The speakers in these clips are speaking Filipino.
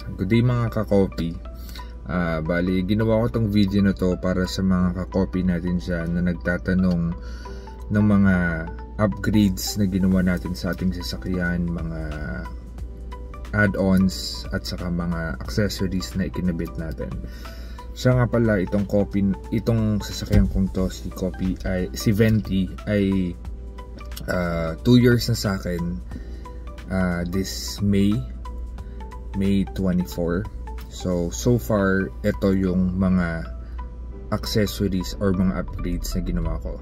Good day mga ka-copy. Bali, ginawa ko tong video na to para sa mga ka-copy natin dyan na nagtatanong ng mga upgrades na ginawa natin sa ating sasakyan, mga add-ons at saka mga accessories na ikinabit natin. Siya nga pala, itong sasakyan kong to, si Venti ay 2 years na sa akin, this May 24. So far, ito yung mga accessories or mga upgrades na ginawa ko.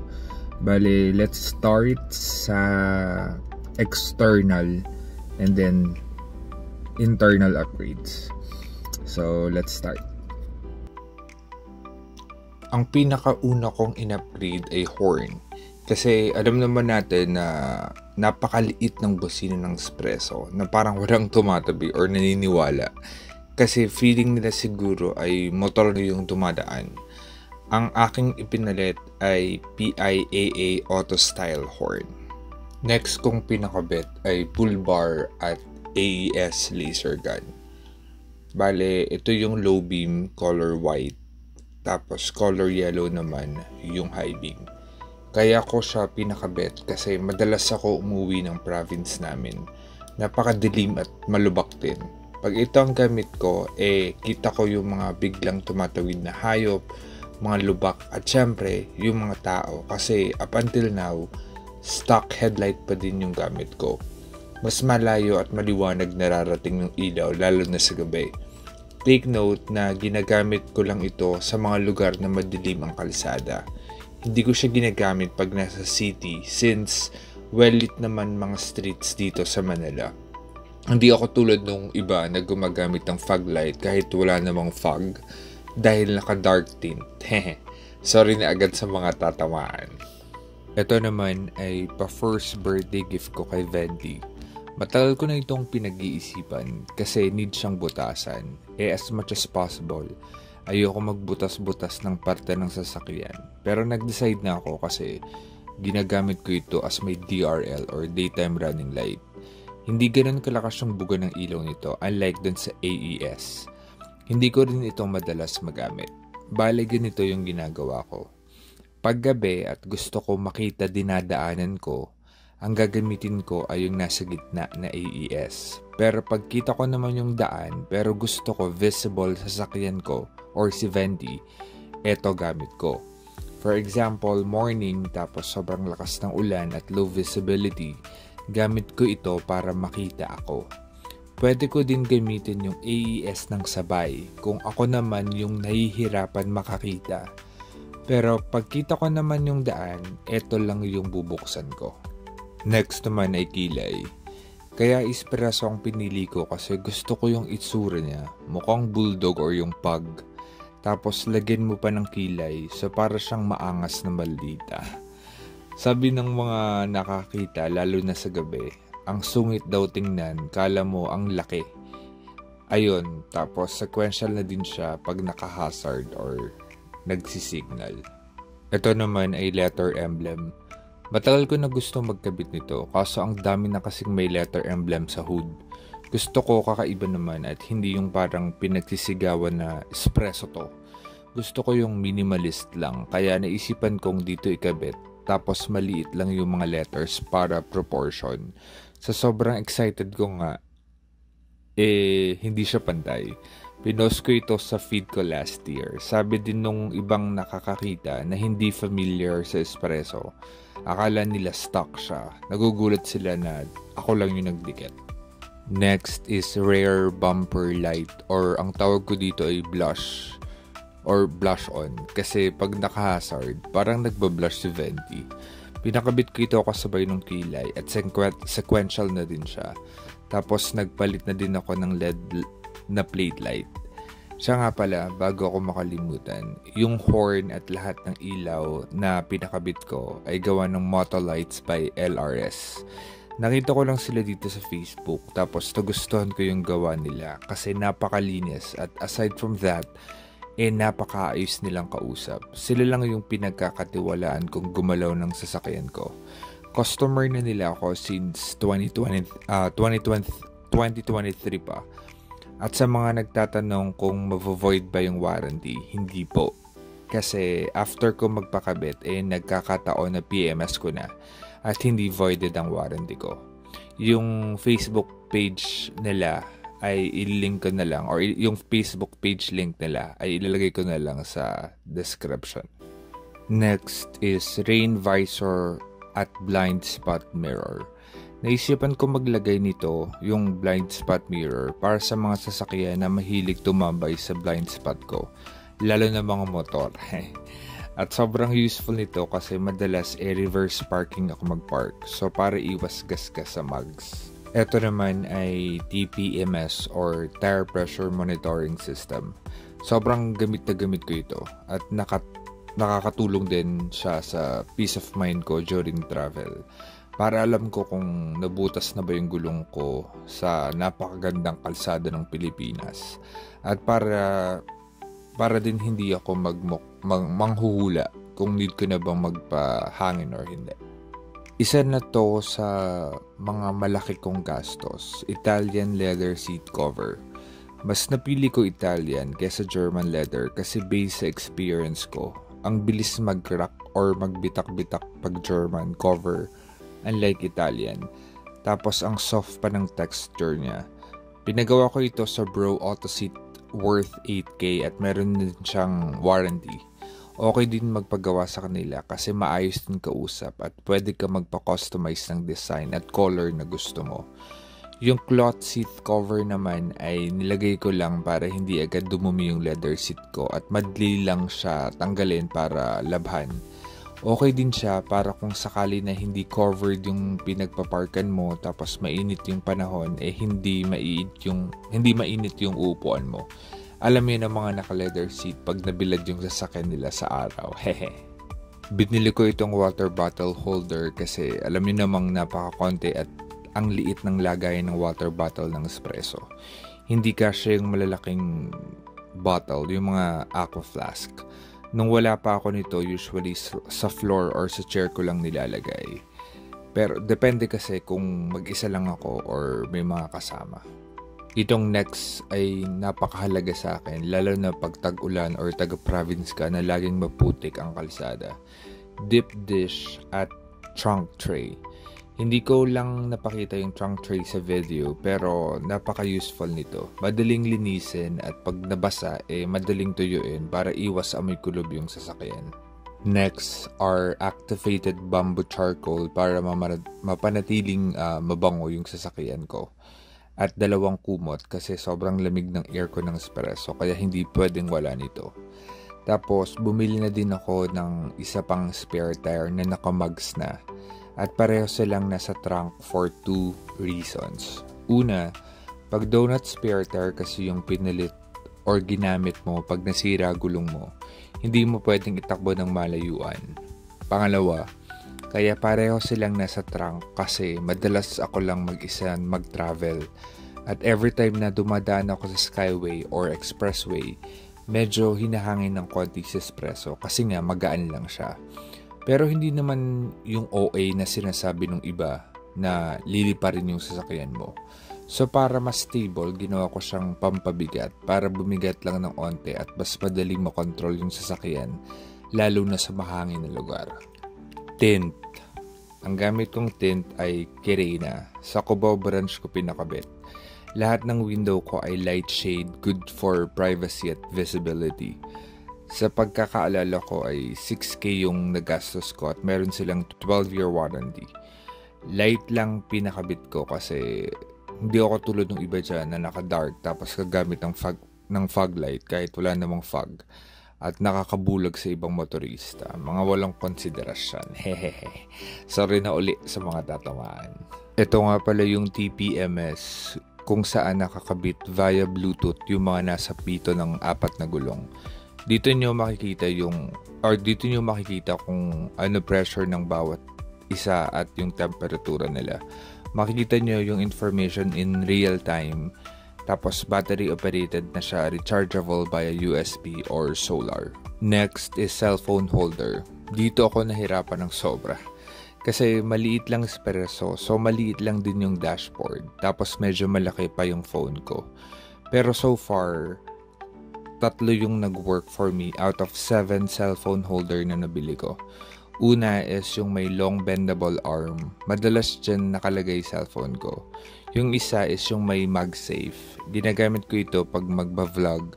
Bale, let's start sa external and then internal upgrades. So, let's start. Ang pinakauna kong in-upgrade ay horn. Kasi alam naman natin na napakaliit ng bosina ng Espresso na parang walang tumatabi or naniniwala. Kasi feeling nila siguro ay motor na yung dumadaan. Ang aking ipinalit ay PIAA Auto Style horn. Next kong pinakabit ay pull bar at AES laser gun. Bale, ito yung low beam color white. Tapos color yellow naman yung high beam. Kaya ko siya pinakabit kasi madalas ako umuwi ng province namin. Napakadilim at malubak din. Pag ito ang gamit ko, kita ko yung mga biglang tumatawid na hayop, mga lubak at syempre yung mga tao kasi up until now, stock headlight pa din yung gamit ko. Mas malayo at maliwanag nararating ng ilaw lalo na sa gabi. Take note na ginagamit ko lang ito sa mga lugar na madilim ang kalsada. Hindi ko siya ginagamit pag nasa city since well-lit naman mga streets dito sa Manila. Hindi ako tulad nung iba na gumagamit ng fog light kahit wala namang fog dahil naka-dark tint. Sorry na agad sa mga tatamaan. Ito naman ay pa-first birthday gift ko kay Venti. Matagal ko na itong pinag-iisipan kasi need siyang butasan. As much as possible, ayoko magbutas-butas ng parte ng sasakyan. Pero nag-decide na ako kasi ginagamit ko ito as may DRL or daytime running light. Hindi ganun kalakas yung buga ng ilaw nito unlike dun sa AES. Hindi ko rin ito madalas magamit. Bale, ganito yung ginagawa ko. Pag gabi at gusto ko makita dinadaanan ko, ang gagamitin ko ay yung nasa gitna na AES. Pero pag kita ko naman yung daan pero gusto ko visible sa sasakyan ko or si Venti, eto gamit ko. For example, morning tapos sobrang lakas ng ulan at low visibility, gamit ko ito para makita ako. Pwede ko din gamitin yung AES ng sabay kung ako naman yung nahihirapan makakita. Pero pag kita ko naman yung daan, eto lang yung bubuksan ko. Next naman ay kilay. Kaya Espresso ang pinili ko kasi gusto ko yung itsura niya, mukhang bulldog or yung pug. Tapos lagyan mo pa ng kilay so para siyang maangas na maldita. Sabi ng mga nakakita lalo na sa gabi, ang sungit daw tingnan, kala mo ang laki. Ayun, tapos sequential na din siya pag naka-hazard or nagsisignal. Ito naman ay letter emblem. Matagal ko na gusto magkabit nito kaso ang dami na kasing may letter emblem sa hood. Gusto ko kakaiba naman at hindi yung parang pinagsisigawan na Espresso to. Gusto ko yung minimalist lang kaya naisipan kong dito ikabit tapos maliit lang yung mga letters para proportion. Sa sobrang excited ko nga, hindi siya pantay. Pinost ko ito sa feed ko last year. Sabi din nung ibang nakakakita na hindi familiar sa Espresso. Akala nila stock siya. Nagugulat sila na ako lang yung nagdikit. Next is rear bumper light or ang tawag ko dito ay blush or blush on. Kasi pag naka-hazard, parang nagbablush si Venti. Pinakabit ko ito kasabay ng kilay at sequential na din siya. Tapos nagpalit na din ako ng LED na plate light. Siya nga pala, bago ako makalimutan, yung horn at lahat ng ilaw na pinakabit ko ay gawa ng Motolights by LRS. Nakita ko lang sila dito sa Facebook tapos nagustuhan ko yung gawa nila kasi napakalinis at aside from that, napakaayos nilang kausap. Sila lang yung pinagkakatiwalaan kong gumalaw ng sasakyan ko. Customer na nila ako since 2023 pa. At sa mga nagtatanong kung mavo-void ba yung warranty, hindi po. Kasi after ko magpakabit, nagkakataon na PMS ko na at hindi voided ang warranty ko. Yung Facebook page nila ay ilink ko na lang, or yung Facebook page link nila ay ilalagay ko na lang sa description. Next is rain visor at blind spot mirror. Naisipan ko maglagay nito, yung blind spot mirror, para sa mga sasakyan na mahilig tumambay sa blind spot ko, lalo na mga motor. At sobrang useful nito kasi madalas reverse parking ako mag-park, so para iwas gasgas sa mugs. Ito naman ay TPMS or Tire Pressure Monitoring System. Sobrang gamit na gamit ko ito at nakakatulong din siya sa peace of mind ko during travel. Para alam ko kung nabutas na ba yung gulong ko sa napakagandang kalsada ng Pilipinas. At para din hindi ako manghuhula kung need ko na bang magpahangin or hindi. Isa na to sa mga malaki kong gastos, Italian leather seat cover. Mas napili ko Italian kaysa German leather kasi based sa experience ko, ang bilis mag-crack or magbitak-bitak pag German cover, unlike Italian. Tapos ang soft pa ng texture niya. Pinagawa ko ito sa Bro Auto Seat worth 8K at meron din siyang warranty. Okay din magpagawa sa kanila kasi maayos din kausap at pwede ka magpa-customize ng design at color na gusto mo. Yung cloth seat cover naman ay nilagay ko lang para hindi agad dumumi yung leather seat ko at madali lang siya tanggalin para labhan. Okay din siya para kung sakali na hindi covered yung pinagpaparkan mo tapos mainit yung panahon, hindi mainit yung upuan mo. Alam mo yun ang mga naka-leather seat pag nabilad yung sasakyan nila sa araw. Hehe. Binili ko itong water bottle holder kasi alam niyo namang napakakonti at ang liit ng lagayan ng water bottle ng espresso. Hindi kasi yung malalaking bottle, yung mga aqua flask. Nung wala pa ako nito, usually sa floor or sa chair ko lang nilalagay. Pero depende kasi kung mag-isa lang ako or may mga kasama. Itong next ay napakahalaga sa akin, lalo na pag tag-ulan or taga-province ka na laging maputik ang kalsada. Dip dish at trunk tray. Hindi ko lang napakita yung trunk tray sa video pero napaka-useful nito. Madaling linisin at pag nabasa madaling tuyuin para iwas amoy kulob yung sasakyan. Next are activated bamboo charcoal para mapanatiling mabango yung sasakyan ko. At 2 kumot kasi sobrang lamig ng aircon ng espresso kaya hindi pwedeng wala nito. Tapos bumili na din ako ng isa pang spare tire na nakamugs na. At pareho silang nasa trunk for 2 reasons. Una, pag donut spare tire kasi yung pinalit or ginamit mo pag nasira gulong mo, hindi mo pwedeng itakbo ng malayuan. Pangalawa, kaya pareho silang nasa trunk kasi madalas ako lang mag-isa mag-travel. At every time na dumadaan ako sa skyway or expressway, medyo hinahangin ng konti sa espresso kasi nga magaan lang siya. Pero hindi naman yung OA na sinasabi ng iba na liliparin yung sasakyan mo. So para mas stable, ginawa ko siyang pampabigat para bumigat lang ng onte at mas madaling makontrol yung sasakyan, lalo na sa mahangin na lugar. Tint. Ang gamit kong tint ay Kirena. Sa Cubao branch ko pinakabit. Lahat ng window ko ay light shade, good for privacy at visibility. Sa pagkakaalala ko ay 6K yung nagastos ko at meron silang 12-year warranty. Light lang pinakabit ko kasi hindi ako tulad ng iba dyan na naka-dark tapos gagamit ng fog light kahit wala namang fog at nakakabulag sa ibang motorista. Mga walang konsiderasyon. Hehehe. Sorry na uli sa mga tatamaan. Ito nga pala yung TPMS kung saan nakakabit via Bluetooth yung mga nasa pito ng 4 na gulong. Dito nyo makikita kung ano pressure ng bawat isa at yung temperatura nila. Makikita nyo yung information in real time. Tapos battery operated na siya, rechargeable via USB or solar. Next is cellphone holder. Dito ako nahirapan ng sobra. Kasi maliit lang espresso, so maliit lang din yung dashboard. Tapos medyo malaki pa yung phone ko. Pero so far, 3 yung nag-work for me out of 7 cellphone holder na nabili ko. Una is yung may long bendable arm. Madalas dyan nakalagay cellphone ko. Yung isa is yung may MagSafe. Ginagamit ko ito pag magba-vlog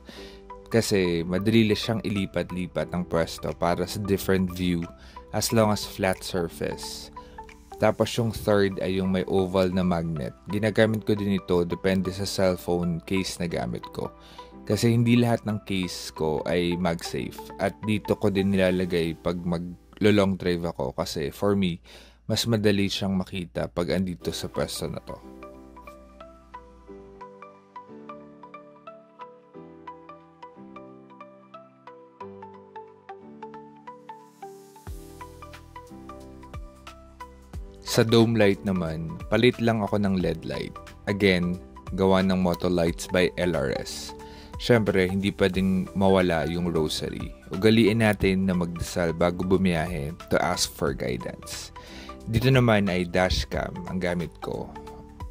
kasi madali siyang ilipat-lipat ng pwesto para sa different view as long as flat surface. Tapos yung third ay yung may oval na magnet. Ginagamit ko din ito depende sa cellphone case na gamit ko. Kasi hindi lahat ng case ko ay MagSafe. At dito ko din nilalagay pag mag-long drive ako. Kasi for me, mas madali siyang makita pag andito sa pwesto na to. Sa dome light naman, palit lang ako ng LED light. Again, gawa ng Motolights by LRS. Siyempre, hindi pwedeng mawala yung rosary. Ugaliin natin na magdasal bago bumiyahe to ask for guidance. Dito naman ay dashcam. Ang gamit ko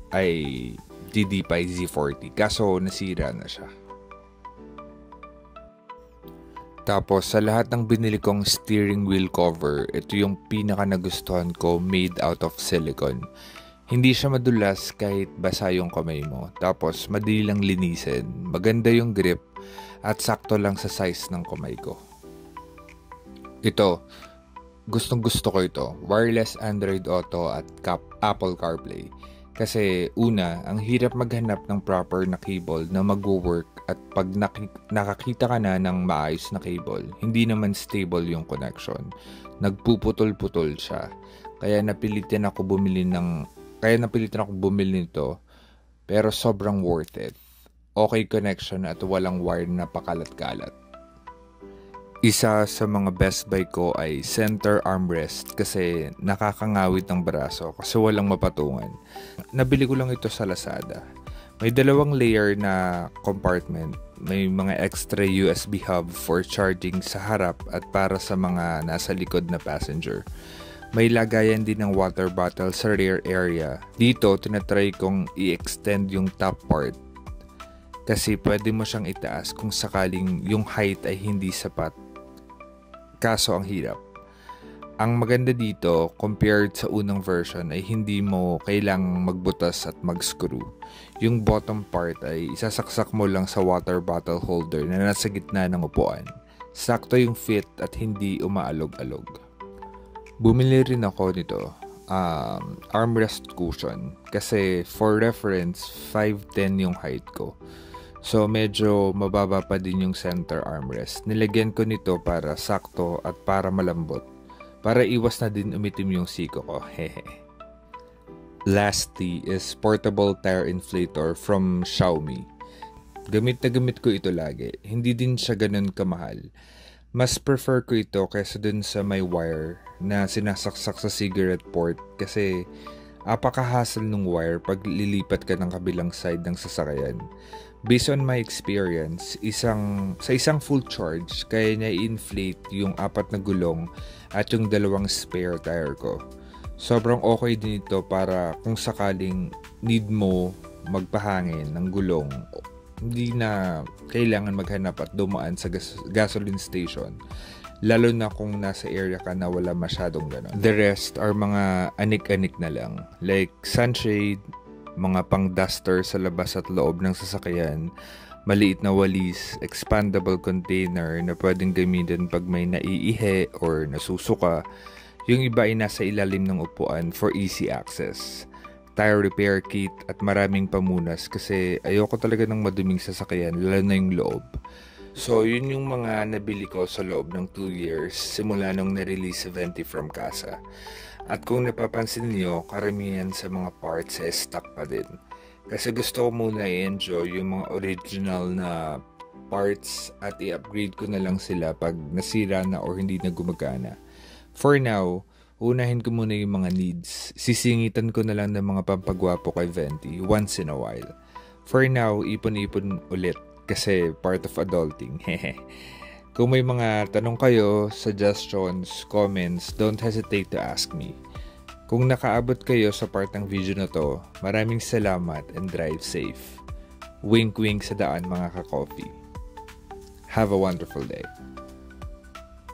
ay DDPI Z40. Kaso nasira na siya. Tapos sa lahat ng binili kong steering wheel cover, ito yung pinaka nagustuhan ko, made out of silicone. Hindi siya madulas kahit basa yung kamay mo. Tapos madali lang linisin, maganda yung grip at sakto lang sa size ng kamay ko. Ito, gustong gusto ko ito, wireless Android Auto at Apple CarPlay. Kasi una, ang hirap maghanap ng proper na cable na mag-work at pag nakakita ka na ng maayos na cable, hindi naman stable yung connection. Nagpuputol-putol siya. Kaya napilitan ako bumili nito, pero sobrang worth it. Okay connection at walang wire na pakalat-kalat. Isa sa mga best buy ko ay center armrest kasi nakakangawit ng braso kasi walang mapatungan. Nabili ko lang ito sa Lazada. May 2 layer na compartment. May mga extra USB hub for charging sa harap at para sa mga nasa likod na passenger. May lagayan din ng water bottle sa rear area. Dito, tinatry kong i-extend yung top part. Kasi pwede mo siyang itaas kung sakaling yung height ay hindi sapat. Kaso ang hirap. Ang maganda dito, compared sa unang version, ay hindi mo kailangang magbutas at mag-screw. Yung bottom part ay isasaksak mo lang sa water bottle holder na nasa gitna ng upuan. Sakto yung fit at hindi umaalog-alog. Bumili rin ako nito, armrest cushion. Kasi for reference, 5'10" yung height ko. So medyo mababa pa din yung center armrest. Nilagyan ko nito para sakto at para malambot. Para iwas na din umitim yung siko ko. Hehe. Lastly is portable tire inflator from Xiaomi. Gamit na gamit ko ito lagi. Hindi din siya ganun kamahal. Mas prefer ko ito kaysa dun sa may wire na sinasaksak sa cigarette port kasi apaka-hassle ng wire pag lilipat ka ng kabilang side ng sasakyan. Based on my experience, sa isang full charge, kaya niya i-inflate yung 4 na gulong at yung 2 spare tire ko. Sobrang okay din ito para kung sakaling need mo magpahangin ng gulong, hindi na kailangan maghanap at dumaan sa gasoline station. Lalo na kung nasa area ka na wala masyadong ganon. The rest are mga anik-anik na lang. Like sunshade, mga pang-duster sa labas at loob ng sasakyan, maliit na walis, expandable container na pwedeng gamitin pag may naiihe or nasusuka. Yung iba ay nasa ilalim ng upuan for easy access. Tire repair kit at maraming pamunas kasi ayoko talaga ng maduming sasakyan, lalo na yung loob. So yun yung mga nabili ko sa loob ng 2 years simula nung na-release si Venti from Casa. At kung napapansin niyo, karamihan sa mga parts ay stock pa din. Kasi gusto ko muna i-enjoy yung mga original na parts at i-upgrade ko na lang sila pag nasira na or hindi na gumagana. For now, unahin ko muna yung mga needs. Sisingitan ko na lang ng mga pampagwapo kay Venti once in a while. For now, ipon-ipon ulit kasi part of adulting. Kung may mga tanong kayo, suggestions, comments, don't hesitate to ask me. Kung nakaabot kayo sa part ng video na to, maraming salamat and drive safe. Wink-wink sa daan mga ka-coffee. Have a wonderful day.